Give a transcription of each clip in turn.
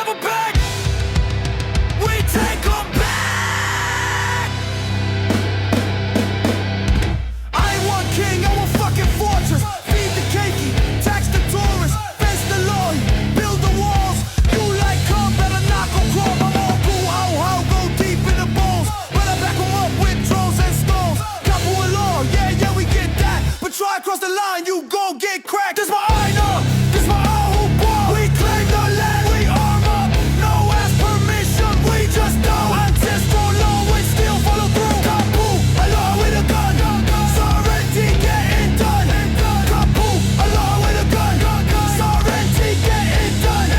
never beg. We take 'em back. I ain't one king, I'm a fucking fortress. Feed the keiki, tax the tourists, fence the loʻi, build the walls. You like come, better knock 'em crawl. My moʻokūʻauhau, go deep in the bones. Better back 'em up with drones and stones. Kapu Aloha, yeah, we get that. But try across the line, you gon' get cracked. This my aina, this my ahu ball. We claim the land, we arm up. No ask permission, we just do. Ancestral law, we still follow through. Kapu Aloha with a gun. Sovereignty getting done. Kapu Aloha with a gun. Sovereignty getting done.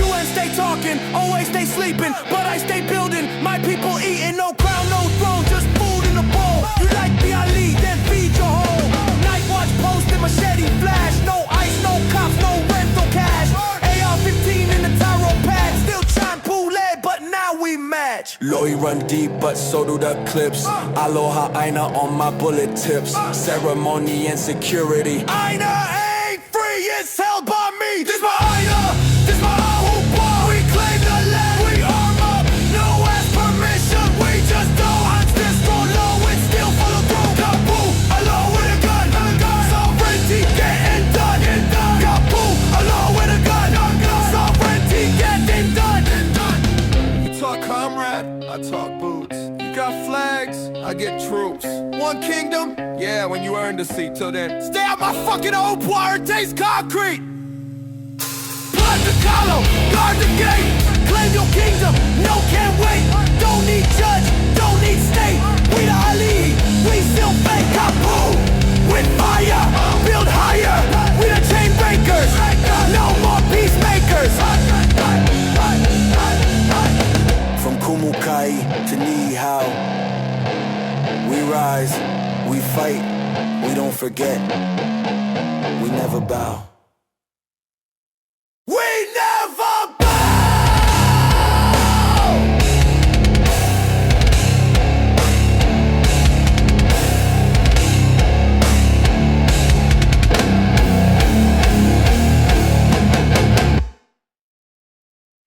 UN stay talking, always stay sleeping, but I stay building. My people eating, no crown, no throne, just food in the bowl. You like the aliʻi, then feed your whole. Nightwatch posted machete flash. No ice, no cops, no rental cash. AR-15 in the taro pad. Still chant pule, but now we match. Loʻi run deep, but so do the clips. Aloha aina on my bullet tips. Ceremony and security. Aina ain't free, it's held by me. This my aina, this my ahu bar. We claim the land, we arm up. No ask permission, we just do. Ancestral law, we still follow through. Kapu Aloha with a gun. Sovereignty getting done. Kapu Aloha with a gun. Sovereignty getting done. You talk comrade, I talk boots. You got flags, I get troops. One kingdom, yeah, when you earn the seat. Till then, stay out my fucking old wire, taste concrete. Blood the collar, guard the gate. Claim your kingdom, no can't wait. Don't need judge, don't need state. We the aliʻi, we still fake. Kapu with fire, build higher. We the chain breakers, no more peacemakers. From kumukai to nihau, we rise, we fight, we don't forget, we never bow.